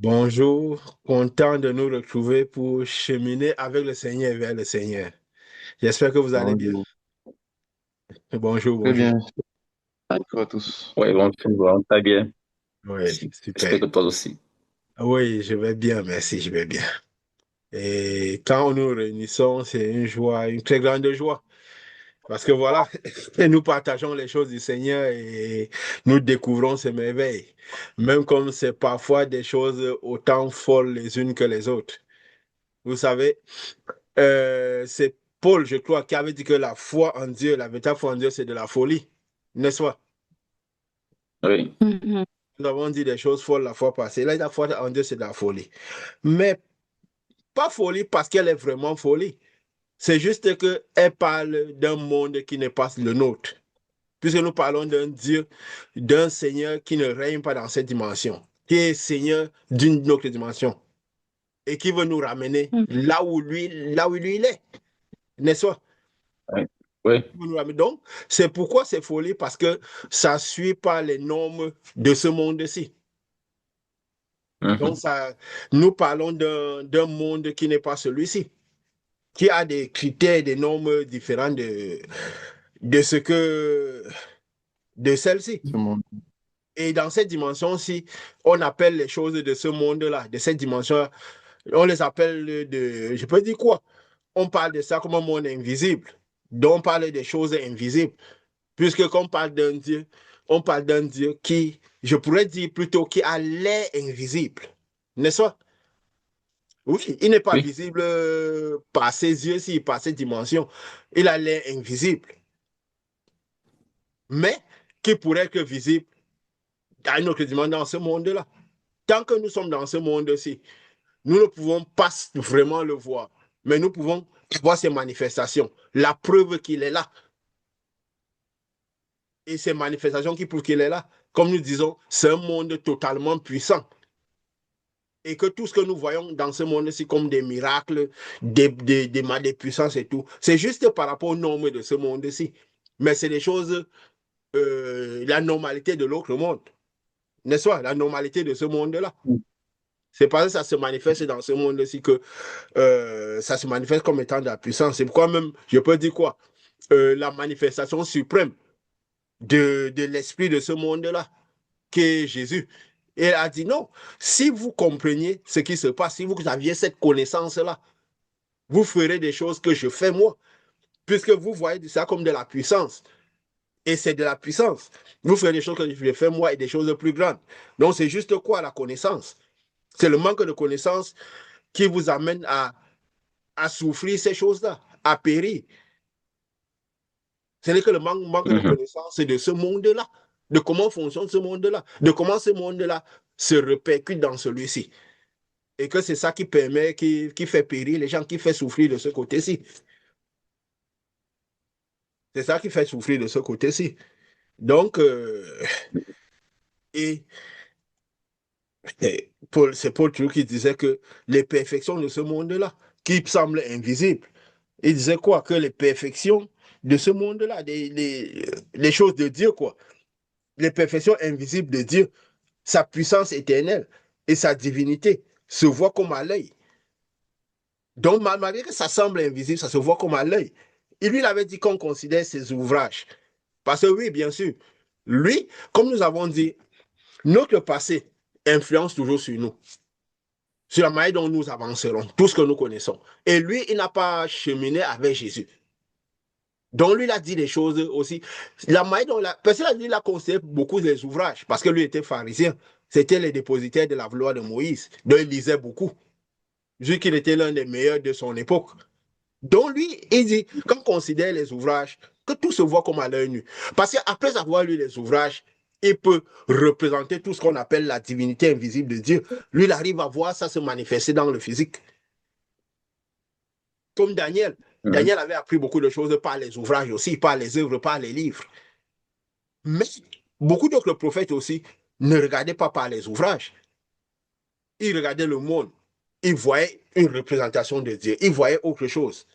Bonjour, content de nous retrouver pour cheminer avec le Seigneur et vers le Seigneur. J'espère que vous allez bien. Bonjour. Bonjour, Très bonjour. bien. Bonjour à tous. Oui, bonjour, très bien. Oui, J'espère super. que toi aussi. Oui, je vais bien, merci, je vais bien. Et quand nous nous réunissons, c'est une joie, une très grande joie. Parce que voilà, nous partageons les choses du Seigneur et nous découvrons ses merveilles. Même comme c'est parfois des choses autant folles les unes que les autres. Vous savez, c'est Paul, je crois, qui avait dit que la foi en Dieu, la véritable foi en Dieu, c'est de la folie. N'est-ce pas? Oui, Mhm. Nous avons dit des choses folles la fois passée. Là, la foi en Dieu, c'est de la folie. Mais pas folie parce qu'elle est vraiment folie. C'est juste qu'elle parle d'un monde qui n'est pas le nôtre. Puisque nous parlons d'un Dieu, d'un Seigneur qui ne règne pas dans cette dimension, qui est Seigneur d'une autre dimension et qui veut nous ramener Mhm. là où lui il est. N'est-ce pas? oui, oui. Donc, c'est pourquoi c'est folie, parce que ça ne suit pas les normes de ce monde-ci. Donc, Mhm. nous parlons d'un monde qui n'est pas celui-ci, qui a des critères, des normes différents de ce que de celle-ci. Ce monde. Et dans cette dimension-ci, on appelle les choses de ce monde-là, de cette dimension, on les appelle je peux dire quoi? On parle de ça comme un monde invisible. Donc, on parle des choses invisibles. Puisque quand on parle d'un Dieu qui, je pourrais dire plutôt, qui a l'air invisible. N'est-ce pas? Oui, il n'est pas Oui. visible par ses yeux-ci, par ses dimensions. Il a l'air invisible. Mais qui pourrait être visible à une autre dimension dans ce monde-là. Tant que nous sommes dans ce monde-ci, nous ne pouvons pas vraiment le voir. Mais nous pouvons voir ses manifestations. La preuve qu'il est là. Et ces manifestations qui prouvent qu'il est là. Comme nous disons, c'est un monde totalement puissant. Et que tout ce que nous voyons dans ce monde-ci comme des miracles, des puissances et tout, c'est juste par rapport aux normes de ce monde-ci. Mais c'est des choses, la normalité de l'autre monde, n'est-ce pas? La normalité de ce monde-là. C'est parce que ça se manifeste dans ce monde-ci que ça se manifeste comme étant de la puissance. C'est pourquoi même, je peux dire quoi? La manifestation suprême de l'esprit de ce monde-là, qui est Jésus. Et elle a dit non, si vous compreniez ce qui se passe, si vous aviez cette connaissance-là, vous ferez des choses que je fais moi, puisque vous voyez ça comme de la puissance. Et c'est de la puissance. Vous ferez des choses que je fais moi et des choses plus grandes. Donc c'est juste quoi la connaissance? C'est le manque de connaissance qui vous amène à souffrir ces choses-là, à périr. Ce n'est que le manque de Mhm. connaissance de ce monde-là, de comment fonctionne ce monde-là, de comment ce monde-là se répercute dans celui-ci. Et que c'est ça qui permet, qui fait périr les gens, qui fait souffrir de ce côté-ci. C'est ça qui fait souffrir de ce côté-ci. Donc, et, c'est Paul Truc qui disait que les perfections de ce monde-là, qui semblent invisibles, il disait quoi? Que les perfections de ce monde-là, les choses de Dieu, quoi, les perfections invisibles de Dieu, sa puissance éternelle et sa divinité se voient comme à l'œil. Donc, malgré que ça semble invisible, ça se voit comme à l'œil. Et lui, il avait dit qu'on considère ses ouvrages. Parce que oui, bien sûr, lui, comme nous avons dit, notre passé influence toujours sur nous, sur la manière dont nous avancerons, tout ce que nous connaissons. Et lui, il n'a pas cheminé avec Jésus. Donc lui, il a dit des choses aussi. La manière dont parce qu'il a considéré beaucoup des ouvrages, parce que lui était pharisien. C'était les dépositaires de la loi de Moïse. Donc il lisait beaucoup, vu qu'il était l'un des meilleurs de son époque. Donc lui, il dit, quand on considère les ouvrages, que tout se voit comme à l'œil nu. Parce qu'après avoir lu les ouvrages, il peut représenter tout ce qu'on appelle la divinité invisible de Dieu. Lui, il arrive à voir ça se manifester dans le physique. Comme Daniel. Mhm. Daniel avait appris beaucoup de choses par les ouvrages aussi, par les œuvres, par les livres. Mais beaucoup d'autres prophètes aussi ne regardaient pas par les ouvrages. Ils regardaient le monde. Ils voyaient une représentation de Dieu. Ils voyaient autre chose.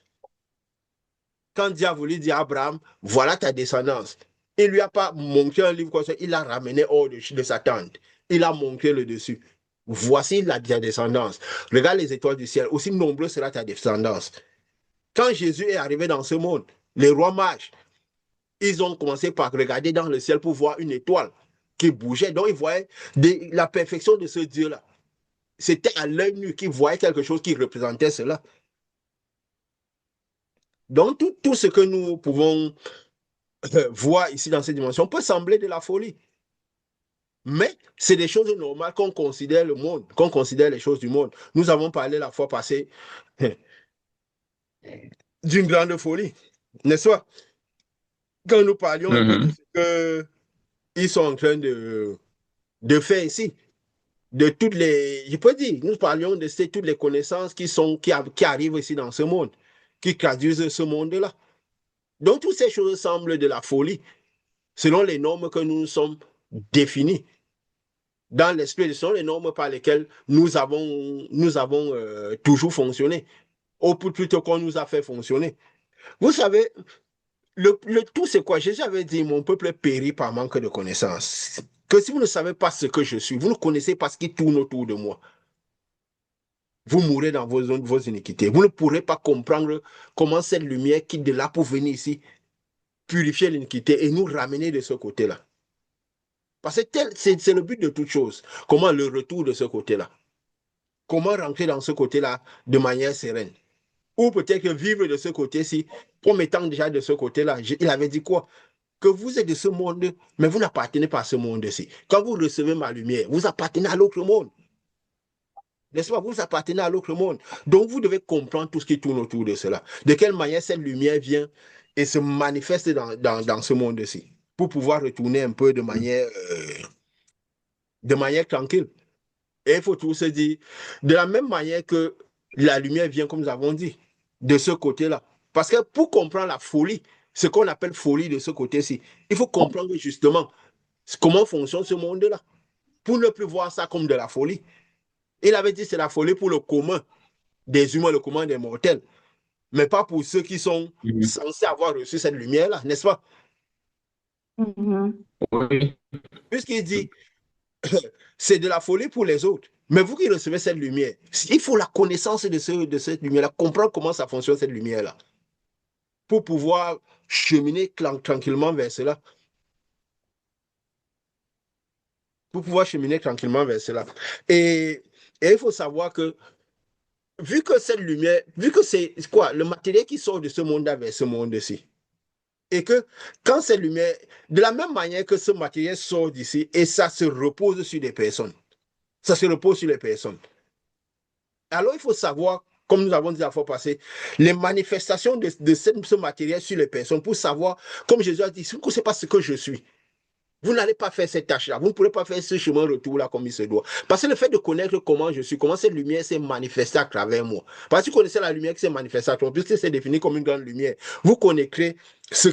Quand Dieu a voulu dire à Abraham, voilà ta descendance, il ne lui a pas montré un livre comme ça, il l'a ramené hors de sa tente. Il a montré le dessus. voici ta descendance. Regarde les étoiles du ciel, aussi nombreux sera ta descendance. Quand Jésus est arrivé dans ce monde, les rois mages, ils ont commencé par regarder dans le ciel pour voir une étoile qui bougeait. Donc, ils voyaient la perfection de ce Dieu-là. C'était à l'œil nu qu'ils voyaient quelque chose qui représentait cela. Donc, tout ce que nous pouvons voir ici dans cette dimension peut sembler de la folie. Mais c'est des choses normales qu'on considère le monde, qu'on considère les choses du monde. Nous avons parlé la fois passée d'une grande folie, n'est-ce pas? Quand nous parlions un peu de ce qu'ils sont en train de faire ici, de toutes les, je peux dire, nous parlions de toutes les connaissances qui arrivent ici dans ce monde, qui traduisent ce monde-là. Donc, toutes ces choses semblent de la folie, selon les normes que nous sommes définies. Dans l'esprit, ce sont les normes par lesquelles nous avons toujours fonctionné, ou plutôt qu'on nous a fait fonctionner. Vous savez, le tout, c'est quoi? Jésus avait dit, mon peuple périt par manque de connaissance. Que si vous ne savez pas ce que je suis, vous ne connaissez pas ce qui tourne autour de moi. Vous mourrez dans vos iniquités. Vous ne pourrez pas comprendre comment cette lumière quitte de là pour venir ici, purifier l'iniquité et nous ramener de ce côté-là. Parce que c'est le but de toute chose. Comment le retour de ce côté-là? Comment rentrer dans ce côté-là de manière sereine? Ou peut-être que vivre de ce côté-ci, comme étant déjà de ce côté-là, il avait dit quoi? Que vous êtes de ce monde, mais vous n'appartenez pas à ce monde-ci. Quand vous recevez ma lumière, vous appartenez à l'autre monde. N'est-ce pas? Vous appartenez à l'autre monde. Donc, vous devez comprendre tout ce qui tourne autour de cela. De quelle manière cette lumière vient et se manifeste dans ce monde-ci, pour pouvoir retourner un peu de manière tranquille. Et il faut toujours se dire, de la même manière que la lumière vient, comme nous avons dit, de ce côté-là. Parce que pour comprendre la folie, ce qu'on appelle folie de ce côté-ci, il faut comprendre justement comment fonctionne ce monde-là, pour ne plus voir ça comme de la folie. Il avait dit c'est la folie pour le commun des humains, le commun des mortels, mais pas pour ceux qui sont censés avoir reçu cette lumière-là, n'est-ce pas? Oui. Puisqu'il dit c'est de la folie pour les autres. Mais vous qui recevez cette lumière, il faut la connaissance de cette lumière-là, comprendre comment ça fonctionne cette lumière-là, pour pouvoir cheminer tranquillement vers cela. Pour pouvoir cheminer tranquillement vers cela. Et il faut savoir que, vu que cette lumière, vu que c'est quoi, le matériel qui sort de ce monde-là vers ce monde-ci, et que quand cette lumière, de la même manière que ce matériel sort d'ici, et ça se repose sur des personnes, ça se repose sur les personnes. Alors, il faut savoir, comme nous avons dit la fois passée, les manifestations de ce matériel sur les personnes pour savoir, comme Jésus a dit, si vous ne connaissez pas ce que je suis, vous n'allez pas faire cette tâche-là. Vous ne pourrez pas faire ce chemin retour-là comme il se doit. Parce que le fait de connaître comment je suis, comment cette lumière s'est manifestée à travers moi. Parce que si vous connaissez la lumière qui s'est manifestée à travers moi, puisque c'est défini comme une grande lumière, vous connaîtrez ce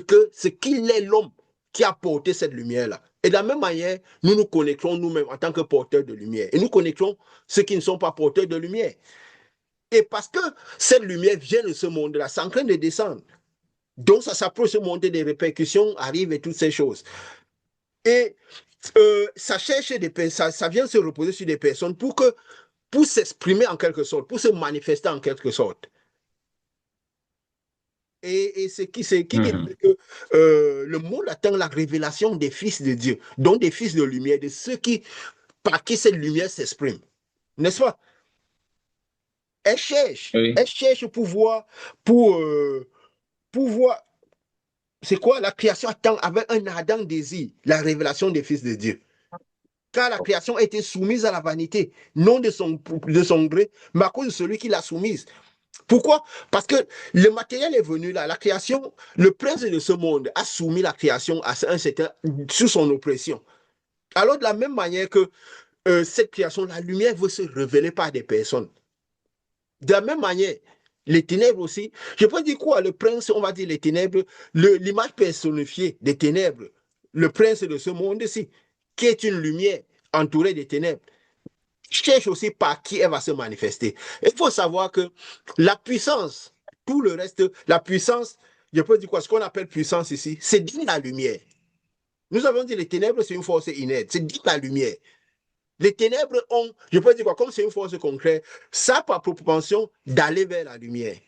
qu'il est l'homme qui a porté cette lumière-là. Et de la même manière, nous nous connectons nous-mêmes en tant que porteurs de lumière. Et nous connectons ceux qui ne sont pas porteurs de lumière. Et parce que cette lumière vient de ce monde-là, c'est en train de descendre. Donc ça s'approche de ce monde, des répercussions arrivent et toutes ces choses. Et ça cherche ça vient se reposer sur des personnes pour s'exprimer en quelque sorte, pour se manifester en quelque sorte. Et c'est qui dit que le monde attend la révélation des fils de Dieu, donc des fils de lumière, de ceux par qui cette lumière s'exprime. N'est-ce pas? Elle cherche pour voir. C'est quoi? La création attend avec un ardent désir la révélation des fils de Dieu. Car la création a été soumise à la vanité, non de son gré, mais à cause de celui qui l'a soumise. Pourquoi? Parce que le matériel est venu là, la création, le prince de ce monde a soumis la création à un certain, sous son oppression. Alors de la même manière que cette création, la lumière veut se révéler par des personnes. De la même manière, les ténèbres aussi, je peux dire quoi? Le prince, on va dire les ténèbres, l'image personnifiée des ténèbres, le prince de ce monde-ci, qui est une lumière entourée des ténèbres, cherche aussi par qui elle va se manifester. Il faut savoir que la puissance, tout le reste, la puissance, je peux dire quoi? Ce qu'on appelle puissance ici, c'est dit la lumière. Nous avons dit les ténèbres, c'est une force inerte, c'est dit la lumière. Les ténèbres ont, je peux dire quoi, comme c'est une force concrète, ça a par propension d'aller vers la lumière.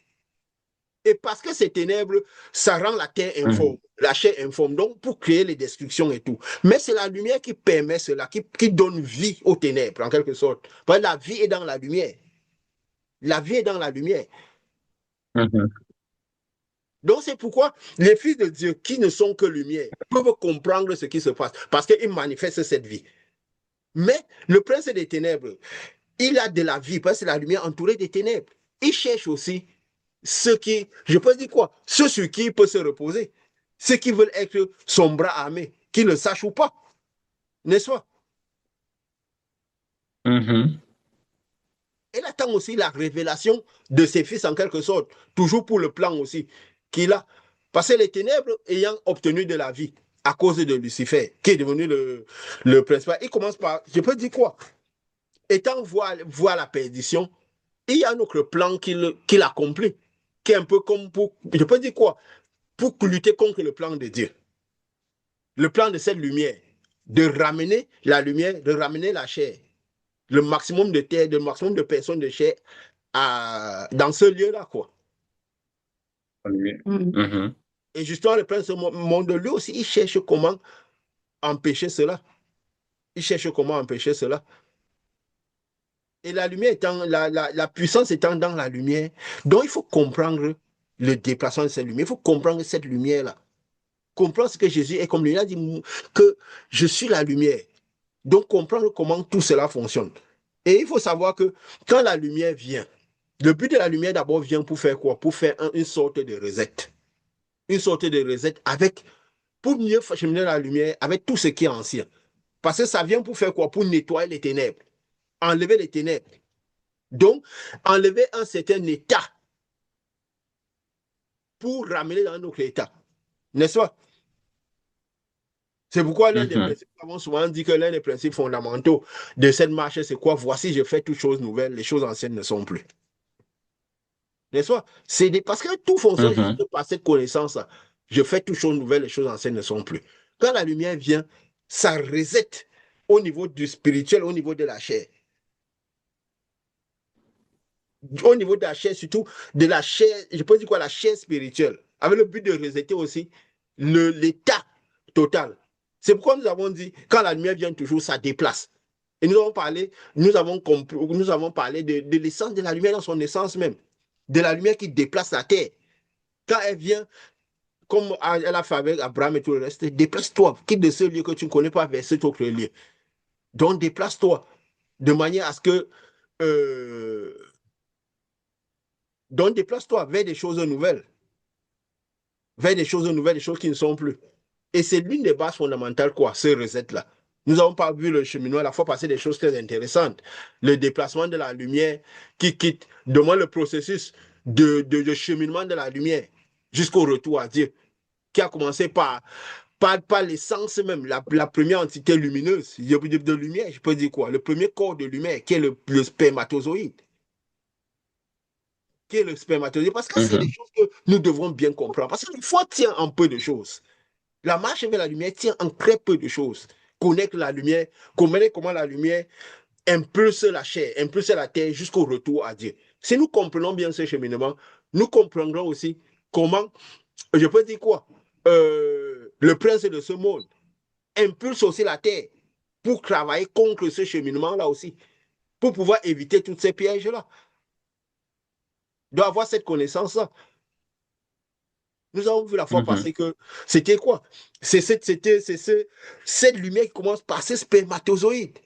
Et parce que ces ténèbres, ça rend la terre informe, la chair informe, donc pour créer les destructions et tout. Mais c'est la lumière qui permet cela, qui donne vie aux ténèbres, en quelque sorte. Parce que la vie est dans la lumière. La vie est dans la lumière. Donc c'est pourquoi les fils de Dieu, qui ne sont que lumière, peuvent comprendre ce qui se passe, parce qu'ils manifestent cette vie. Mais le prince des ténèbres, il a de la vie, parce que c'est la lumière entourée des ténèbres. Il cherche aussi ceux qui, je peux dire quoi, ceux sur qui il peut se reposer, ceux qui veulent être son bras armé, qu'ils le sachent ou pas, n'est-ce pas? Il attend aussi la révélation de ses fils en quelque sorte, toujours pour le plan aussi qu'il a. Parce que les ténèbres ayant obtenu de la vie à cause de Lucifer, qui est devenu le principal, il commence par, je peux dire quoi? Étant voir la perdition, il y a un autre plan qu'il accomplit, qui est un peu comme pour, je peux dire quoi? Pour lutter contre le plan de Dieu. Le plan de cette lumière, de ramener la lumière, de ramener la chair, le maximum de terre, le maximum de personnes de chair dans ce lieu-là, quoi. Et justement, le prince de ce monde, lui aussi, il cherche comment empêcher cela. Il cherche comment empêcher cela. Et la lumière étant, la puissance étant dans la lumière, donc il faut comprendre le déplacement de cette lumière. Il faut comprendre cette lumière-là. Comprendre ce que Jésus est comme lui. Il a dit que je suis la lumière. Donc comprendre comment tout cela fonctionne. Et il faut savoir que quand la lumière vient, le but de la lumière d'abord vient pour faire quoi? Pour faire une sorte de reset. Une sorte de reset pour mieux cheminer la lumière avec tout ce qui est ancien. Parce que ça vient pour faire quoi? Pour nettoyer les ténèbres. Enlever les ténèbres. Donc, enlever un certain état pour ramener dans notre état. N'est-ce pas? C'est pourquoi l'un des principes, nous avons souvent dit que l'un des principes fondamentaux de cette marche, c'est quoi? Voici, je fais toutes choses nouvelles, les choses anciennes ne sont plus. N'est-ce pas? Parce que tout fonctionne juste par cette connaissance-là. Je fais toutes choses nouvelles, les choses anciennes ne sont plus. Quand la lumière vient, ça reset au niveau du spirituel, au niveau de la chair. Au niveau de la chair, surtout de la chair, je peux dire quoi, la chair spirituelle, avec le but de resetter aussi l'état total. C'est pourquoi nous avons dit, quand la lumière vient toujours, ça déplace. Et nous avons parlé de l'essence de la lumière dans son essence même, de la lumière qui déplace la terre. Quand elle vient, comme elle a fait avec Abraham et tout le reste, déplace-toi, quitte de ce lieu que tu ne connais pas vers cet autre lieu. Donc déplace-toi, de manière à ce que donc déplace-toi vers des choses nouvelles. Vers des choses nouvelles, des choses qui ne sont plus. Et c'est l'une des bases fondamentales, quoi, ce reset-là. Nous n'avons pas vu le cheminement à la fois passer des choses très intéressantes. Le déplacement de la lumière qui quitte, demande le processus de cheminement de la lumière jusqu'au retour à Dieu, qui a commencé par l'essence même, la première entité lumineuse de lumière, je peux dire quoi? Le premier corps de lumière, qui est le spermatozoïde. Qui est le spermatozoïde? Parce que c'est des choses que nous devrons bien comprendre. Parce que la foi tient en peu de choses. La marche vers la lumière tient en très peu de choses. Connaître la lumière, connaître comment la lumière impulse la chair, impulse la terre jusqu'au retour à Dieu. Si nous comprenons bien ce cheminement, nous comprendrons aussi comment, je peux dire quoi, le prince de ce monde impulse aussi la terre pour travailler contre ce cheminement-là aussi, pour pouvoir éviter tous ces pièges-là. Doit avoir cette connaissance-là. Nous avons vu la fois passée que c'était quoi? C'est cette lumière qui commence par ces spermatozoïdes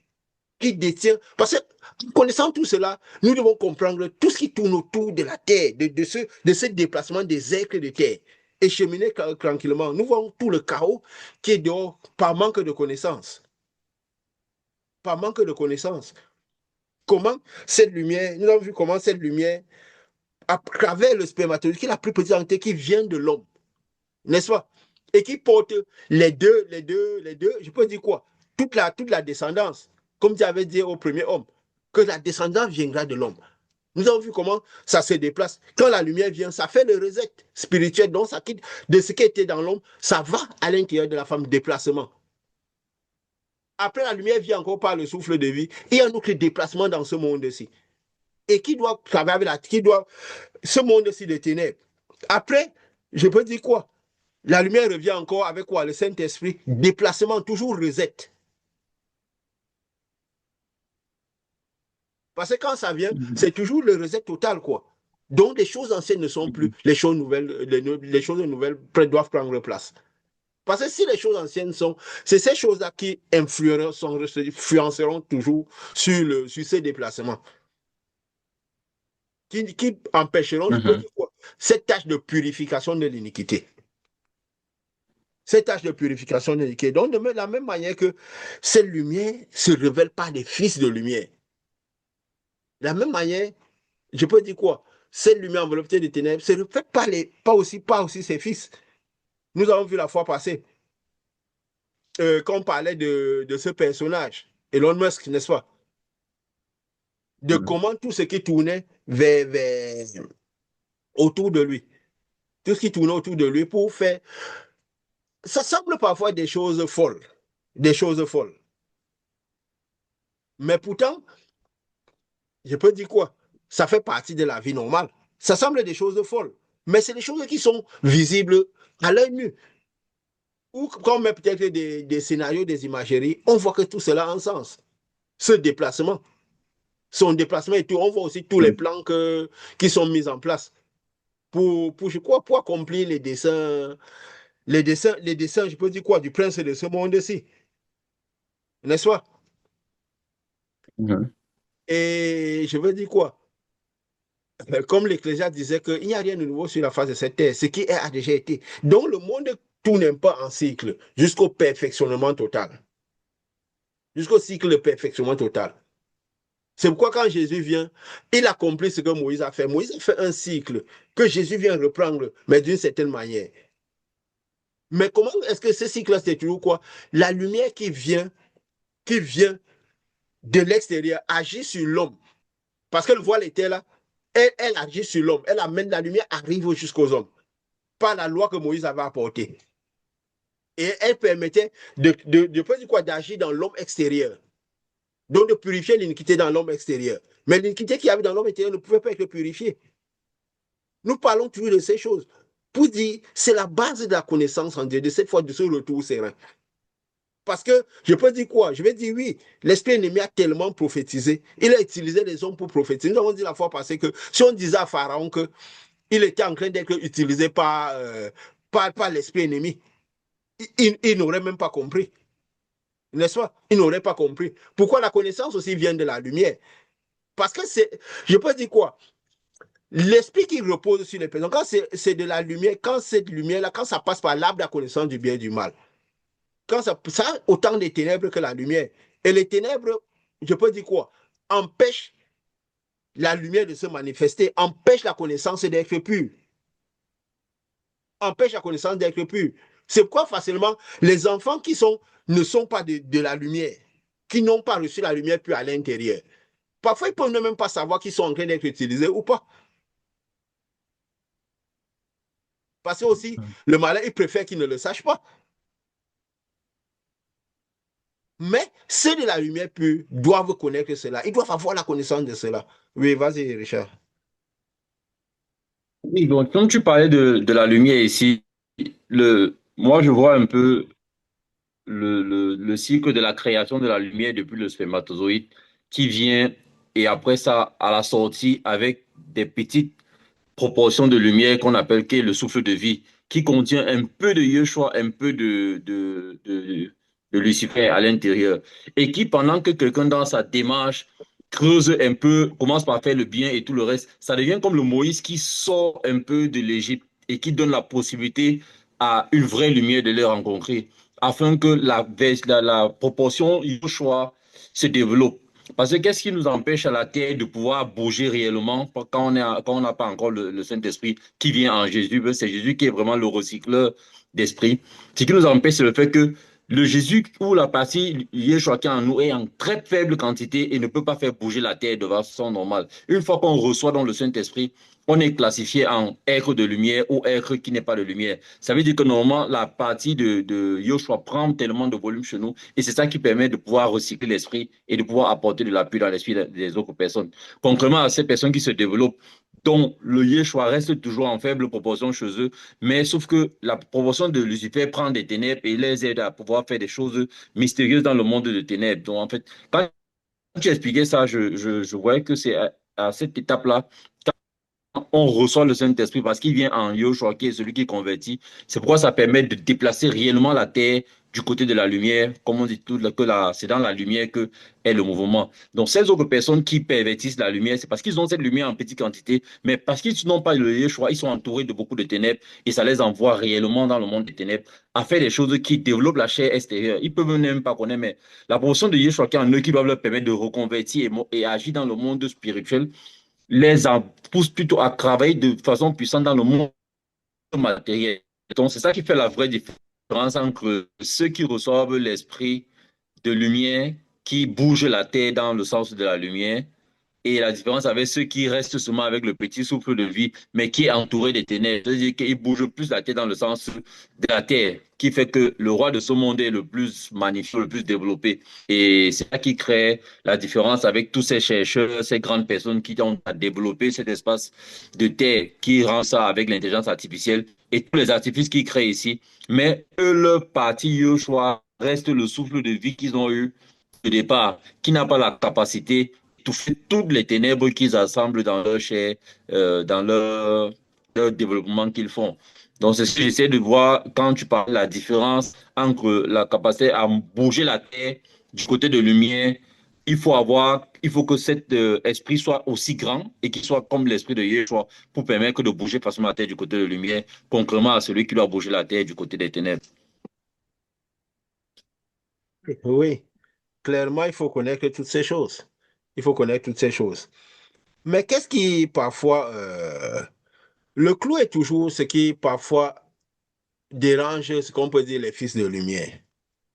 qui détient. Parce que connaissant tout cela, nous devons comprendre tout ce qui tourne autour de la Terre, de ce déplacement des êtres de Terre et cheminer tranquillement. Nous voyons tout le chaos qui est dehors par manque de connaissances. Par manque de connaissances. Comment cette lumière, nous avons vu comment cette lumière, à travers le spermatozoïde, qui est la plus petite entité qui vient de l'homme, n'est-ce pas? Et qui porte les deux, je peux dire quoi? Toute la descendance, comme tu avais dit au premier homme, que la descendance viendra de l'homme. Nous avons vu comment ça se déplace. Quand la lumière vient, ça fait le reset spirituel, donc ça quitte de ce qui était dans l'homme, ça va à l'intérieur de la femme, déplacement. Après, la lumière vient encore par le souffle de vie. Il y a un autre déplacement dans ce monde-ci. Et qui doit travailler avec ce monde-ci de ténèbres. Après, je peux dire quoi? La lumière revient encore avec quoi? Le Saint-Esprit. Déplacement, toujours reset. Parce que quand ça vient, c'est toujours le reset total, quoi. Donc, les choses anciennes ne sont plus. Les choses nouvelles, les choses nouvelles doivent prendre place. Parce que si les choses anciennes sont, c'est ces choses-là qui influenceront toujours sur ces déplacements. Qui empêcheront, je peux dire quoi, cette tâche de purification de l'iniquité. Cette tâche de purification de l'iniquité. Donc, de la même manière que cette lumière se révèle par des fils de lumière. De la même manière, je peux dire quoi? Cette lumière enveloppée de ténèbres se révèle pas aussi ses fils. Nous avons vu la fois passée, quand on parlait de ce personnage, Elon Musk, n'est-ce pas? De comment tout ce qui tournait autour de lui. Tout ce qui tournait autour de lui pour faire. Ça semble parfois des choses folles. Des choses folles. Mais pourtant, je peux dire quoi? Ça fait partie de la vie normale. Ça semble des choses folles. Mais c'est des choses qui sont visibles à l'œil nu. Ou quand on met peut-être des scénarios, des imageries, on voit que tout cela a un sens. Ce déplacement, son déplacement et tout, on voit aussi tous les plans qui sont mis en place je crois, pour accomplir les dessins, je peux dire quoi, du prince de ce monde-ci. N'est-ce pas? Et je veux dire quoi? Comme l'Ecclésiaste disait qu'il n'y a rien de nouveau sur la face de cette terre, ce qui a déjà été. Donc le monde tourne pas en cycle jusqu'au perfectionnement total. Jusqu'au cycle de perfectionnement total. C'est pourquoi quand Jésus vient, il accomplit ce que Moïse a fait. Moïse a fait un cycle que Jésus vient reprendre, mais d'une certaine manière. Mais comment est-ce que ce cycle-là, c'est toujours quoi? La lumière qui vient de l'extérieur agit sur l'homme. Parce que le voile était là, elle agit sur l'homme. Elle amène la lumière, arrive jusqu'aux hommes. Par la loi que Moïse avait apportée. Et elle permettait d'agir dans l'homme extérieur. Donc de purifier l'iniquité dans l'homme extérieur. Mais l'iniquité qui avait dans l'homme intérieur ne pouvait pas être purifiée. Nous parlons toujours de ces choses. Pour dire, c'est la base de la connaissance en Dieu, de cette fois de ce retour serein. Parce que je peux dire quoi? Je vais dire oui, l'esprit ennemi a tellement prophétisé. Il a utilisé les hommes pour prophétiser. Nous avons dit la fois passée que si on disait à Pharaon qu'il était en train d'être utilisé par l'esprit ennemi, il n'aurait même pas compris. N'est-ce pas? Il n'aurait pas compris. Pourquoi la connaissance aussi vient de la lumière? Parce que je peux dire quoi? L'esprit qui repose sur les personnes, quand c'est de la lumière, quand cette lumière-là, quand ça passe par l'arbre de la connaissance du bien et du mal, quand ça a autant de ténèbres que la lumière. Et les ténèbres, je peux dire quoi? Empêchent la lumière de se manifester, empêchent la connaissance d'être pure. Empêchent la connaissance d'être pure. C'est pourquoi facilement, les enfants qui ne sont pas de la lumière, qui n'ont pas reçu la lumière pure à l'intérieur, parfois ils peuvent même pas savoir qu'ils sont en train d'être utilisés ou pas. Parce que aussi, le malin, il préfère qu'il ne le sache pas. Mais ceux de la lumière pure doivent connaître cela. Ils doivent avoir la connaissance de cela. Oui, vas-y, Richard. Oui, donc comme tu parlais de la lumière ici, moi je vois un peu le cycle de la création de la lumière depuis le spermatozoïde qui vient et après ça, à la sortie, avec des petites proportions de lumière qu'on appelle qui est le souffle de vie, qui contient un peu de Yeshua, un peu de Lucifer à l'intérieur. Et qui, pendant que quelqu'un dans sa démarche creuse un peu, commence par faire le bien et tout le reste, ça devient comme le Moïse qui sort un peu de l'Égypte et qui donne la possibilité à une vraie lumière de les rencontrer, afin que la proportion Yeshua se développe. Parce que qu'est-ce qui nous empêche à la terre de pouvoir bouger réellement quand on n'a pas encore le Saint-Esprit qui vient en Jésus? C'est Jésus qui est vraiment le recycleur d'esprit. Ce qui nous empêche, c'est le fait que le Jésus ou la partie Yeshua qui est en nous est en très faible quantité et ne peut pas faire bouger la terre de façon normale. Une fois qu'on reçoit dans le Saint-Esprit, on est classifié en être de lumière ou être qui n'est pas de lumière. Ça veut dire que normalement, la partie de Yeshua prend tellement de volume chez nous et c'est ça qui permet de pouvoir recycler l'esprit et de pouvoir apporter de l'appui dans l'esprit des autres personnes. Contrairement à ces personnes qui se développent, dont le Yeshua reste toujours en faible proportion chez eux, mais sauf que la proportion de Lucifer prend des ténèbres et les aide à pouvoir faire des choses mystérieuses dans le monde de ténèbres. Donc, en fait, quand tu expliquais ça, je voyais que c'est à cette étape-là, on reçoit le Saint-Esprit parce qu'il vient en Yoshua, qui est celui qui convertit. C'est pourquoi ça permet de déplacer réellement la terre du côté de la lumière. Comme on dit tout, que c'est dans la lumière que est le mouvement. Donc, ces autres personnes qui pervertissent la lumière, c'est parce qu'ils ont cette lumière en petite quantité, mais parce qu'ils n'ont pas le Yoshua, ils sont entourés de beaucoup de ténèbres et ça les envoie réellement dans le monde des ténèbres à faire des choses qui développent la chair extérieure. Ils peuvent même pas connaître, mais la portion de Yeshua qui est en eux qui doivent leur permettre de reconvertir et agir dans le monde spirituel les pousse plutôt à travailler de façon puissante dans le monde matériel. Donc, c'est ça qui fait la vraie différence entre ceux qui reçoivent l'esprit de lumière, qui bougent la terre dans le sens de la lumière, et la différence avec ceux qui restent seulement avec le petit souffle de vie, mais qui est entouré des ténèbres. C'est-à-dire qu'ils bougent plus la tête dans le sens de la terre, qui fait que le roi de ce monde est le plus magnifique, le plus développé. Et c'est ça qui crée la différence avec tous ces chercheurs, ces grandes personnes qui ont développé cet espace de terre, qui rend ça avec l'intelligence artificielle et tous les artifices qu'ils créent ici. Mais eux, leur parti, eux, choix, reste le souffle de vie qu'ils ont eu au départ, qui n'a pas la capacité toucher toutes les ténèbres qu'ils assemblent dans leur chair, dans leur développement qu'ils font. Donc, c'est ce que j'essaie de voir quand tu parles de la différence entre la capacité à bouger la terre du côté de lumière. Il faut que cet esprit soit aussi grand et qu'il soit comme l'esprit de Yeshua pour permettre de bouger facilement la terre du côté de lumière, contrairement à celui qui doit bouger la terre du côté des ténèbres. Oui, clairement, il faut connaître toutes ces choses. Il faut connaître toutes ces choses. Mais qu'est-ce qui, parfois, le clou est toujours ce qui, parfois, dérange, ce qu'on peut dire, les fils de lumière.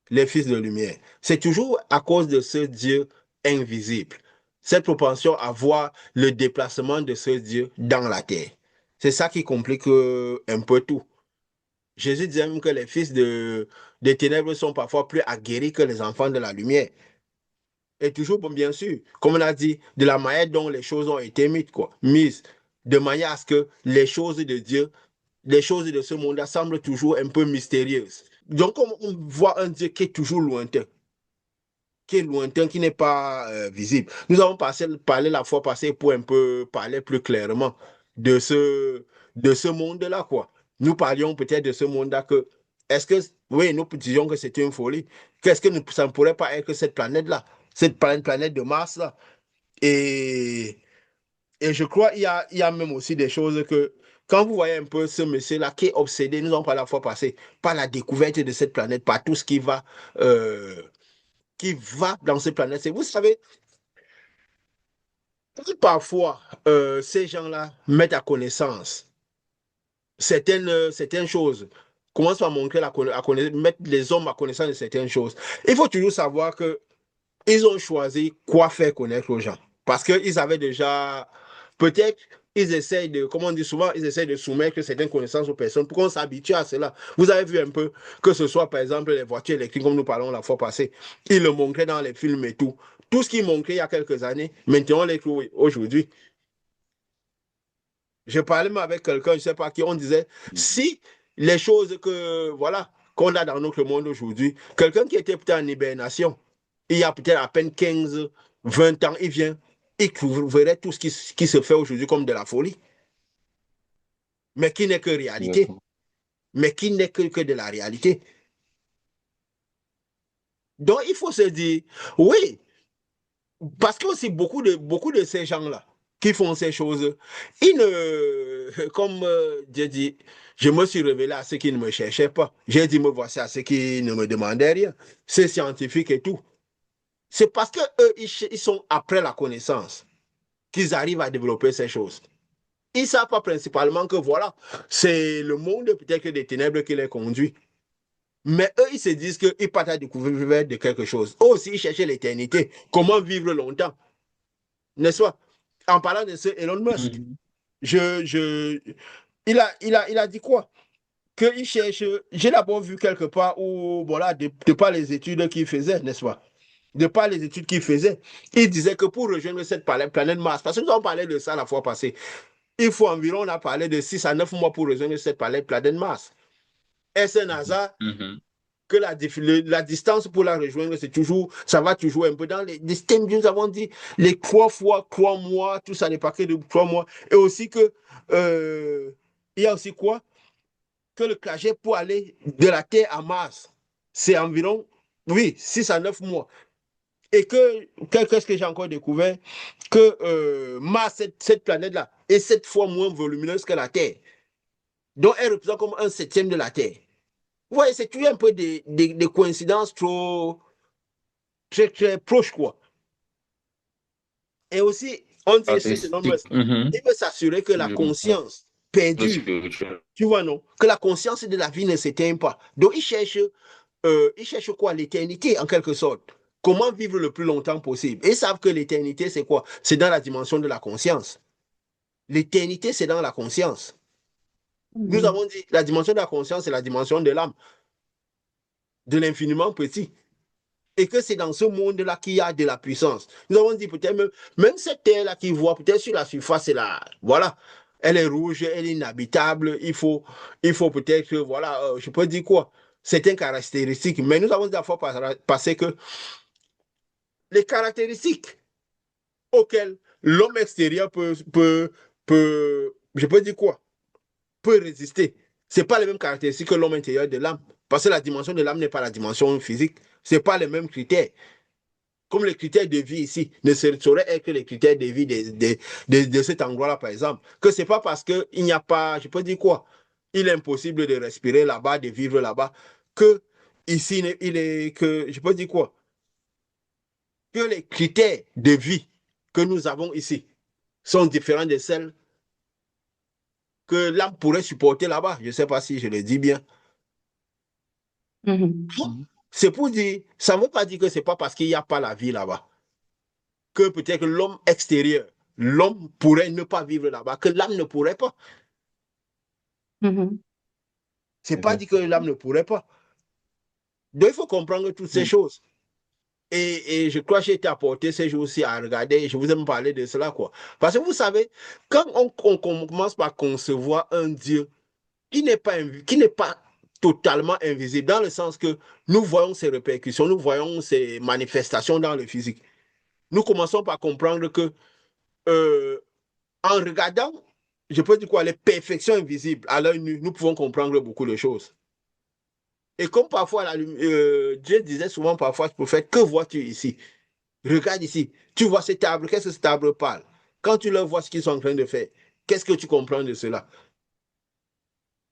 Les fils de lumière. C'est toujours à cause de ce Dieu invisible. Cette propension à voir le déplacement de ce Dieu dans la terre. C'est ça qui complique un peu tout. Jésus disait même que les fils des ténèbres sont parfois plus aguerris que les enfants de la lumière. Et toujours, bon, bien sûr, comme on a dit, de la manière dont les choses ont été mises, quoi, mises, de manière à ce que les choses de Dieu, les choses de ce monde semblent toujours un peu mystérieuses. Donc, on voit un Dieu qui est toujours lointain, qui n'est pas visible. Nous avons parlé la fois passée pour un peu parler plus clairement de ce monde-là, quoi. Nous parlions peut-être de ce monde-là que, est-ce que, oui, nous disions que c'était une folie. Qu'est-ce que ça ne pourrait pas être cette planète-là, cette planète de Mars-là? Et, et je crois qu'il y a même aussi des choses que, quand vous voyez un peu ce monsieur-là qui est obsédé, nous avons parlé la fois passée, par la découverte de cette planète, par tout ce qui va dans cette planète. Vous savez, parfois, ces gens-là mettent à connaissance certaines choses, commencent à montrer mettre les hommes à connaissance de certaines choses. Il faut toujours savoir que ils ont choisi quoi faire connaître aux gens. Parce qu'ils avaient déjà, peut-être, ils essayent de, comme on dit souvent, ils essayent de soumettre certaines connaissances aux personnes pour qu'on s'habitue à cela. Vous avez vu un peu, que ce soit par exemple les voitures électriques, comme nous parlons la fois passée, ils le montraient dans les films et tout. Tout ce qu'ils montraient il y a quelques années, maintenant on les trouve aujourd'hui. Je parlais même avec quelqu'un, je ne sais pas qui, on disait, si les choses voilà, qu'on a dans notre monde aujourd'hui, quelqu'un qui était peut-être en hibernation, il y a peut-être à peine 15, 20 ans, il vient, il trouverait tout ce qui se fait aujourd'hui comme de la folie, mais qui n'est que réalité, Exactement. mais qui n'est que de la réalité. Donc, il faut se dire, oui, parce que aussi beaucoup de ces gens-là qui font ces choses, ils ne, comme Dieu dit, je me suis révélé à ceux qui ne me cherchaient pas. J'ai dit, me voici à ceux qui ne me demandaient rien. C'est scientifique et tout. C'est parce que eux, ils sont après la connaissance qu'ils arrivent à développer ces choses. Ils ne savent pas principalement que voilà, c'est le monde peut-être des ténèbres qui les conduit. Mais eux, ils se disent qu'ils partent à découvrir de quelque chose. Eux aussi, ils cherchaient l'éternité. Comment vivre longtemps, n'est-ce pas? En parlant de ce Elon Musk, Mhm. je, il a dit quoi? Qu'il cherche, j'ai d'abord vu quelque part où, voilà, de par les études qu'il faisait, n'est-ce pas? De par les études qu'il faisait, il disait que pour rejoindre cette planète Mars, parce que nous avons parlé de ça la fois passée, il faut environ, on a parlé de 6 à 9 mois pour rejoindre cette planète Mars. Est-ce un hasard Mhm. que la distance pour la rejoindre, c'est toujours, ça va toujours un peu dans les systèmes, nous avons dit, les 3 mois, tout ça n'est pas que de 3 mois. Et aussi que, il y a aussi quoi? Que le trajet pour aller de la Terre à Mars, c'est environ, oui, 6 à 9 mois. Et qu'est-ce que j'ai encore découvert? Que Mars, cette planète-là, est 7 fois moins volumineuse que la Terre. Donc, elle représente comme un septième de la Terre. Vous voyez, c'est toujours un peu des coïncidences trop, très, très proches, quoi. Et aussi, on dit, c'est énorme, Artistique. Mhm. il veut s'assurer que la Je comprends. conscience Le perdure. spirituel. Tu vois, non? Que la conscience de la vie ne s'éteint pas. Donc, il cherche quoi? L'éternité, en quelque sorte. Comment vivre le plus longtemps possible? Et ils savent que l'éternité, c'est quoi? C'est dans la dimension de la conscience. L'éternité, c'est dans la conscience. Nous avons dit, la dimension de la conscience, c'est la dimension de l'âme, de l'infiniment petit. Et que c'est dans ce monde-là qu'il y a de la puissance. Nous avons dit peut-être même cette terre-là qui voit, peut-être sur la surface, c'est là, voilà, elle est rouge, elle est inhabitable, il faut peut-être, voilà, je peux dire quoi, certaines caractéristiques. Mais nous avons dit la fois passée que les caractéristiques auxquelles l'homme extérieur je peux dire quoi, peut résister. Ce n'est pas les mêmes caractéristiques que l'homme intérieur de l'âme. Parce que la dimension de l'âme n'est pas la dimension physique. Ce n'est pas les mêmes critères. Comme les critères de vie ici ne sauraient être que les critères de vie de cet endroit-là, par exemple. Que ce n'est pas parce qu'il n'y a pas, je peux dire quoi, il est impossible de respirer là-bas, de vivre là-bas, que ici, que, je peux dire quoi, que les critères de vie que nous avons ici sont différents de celles que l'âme pourrait supporter là-bas. Je ne sais pas si je le dis bien. Mhm. C'est pour dire, ça ne veut pas dire que ce n'est pas parce qu'il n'y a pas la vie là-bas que peut-être l'homme extérieur, l'homme pourrait ne pas vivre là-bas, que l'âme ne pourrait pas. C'est pas dit que l'âme ne pourrait pas. Donc il faut comprendre toutes ces Mhm. choses. Et je crois que j'ai été apporté ces jours-ci à regarder, et je vous aime parler de cela, quoi. Parce que vous savez, quand on commence par concevoir un Dieu qui n'est pas totalement invisible, dans le sens que nous voyons ses répercussions, nous voyons ses manifestations dans le physique. Nous commençons par comprendre que euh, en regardant, je peux dire quoi, les perfections invisibles à l'œil nu, nous pouvons comprendre beaucoup de choses. Et comme parfois, Dieu disait souvent parfois au prophète, que vois-tu ici? Regarde ici, tu vois cet arbre, qu'est-ce que cet arbre parle? Quand tu leur vois ce qu'ils sont en train de faire, qu'est-ce que tu comprends de cela?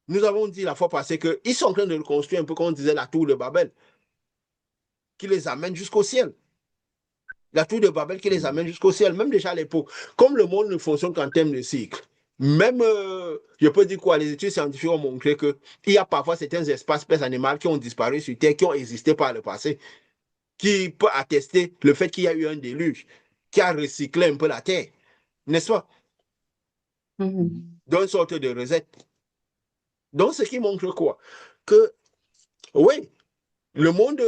Nous avons dit la fois passée qu'ils sont en train de reconstruire un peu comme on disait la tour de Babel, qui les amène jusqu'au ciel. La tour de Babel qui les amène jusqu'au ciel, même déjà à l'époque. Comme le monde ne fonctionne qu'en termes de cycle, même, je peux dire quoi, les études scientifiques ont montré qu'il y a parfois certains espèces animales qui ont disparu sur Terre, qui ont existé par le passé, qui peut attester le fait qu'il y a eu un déluge, qui a recyclé un peu la Terre, n'est-ce pas? Dans une sorte de recette. Donc, ce qui montre quoi? Que, oui, le monde,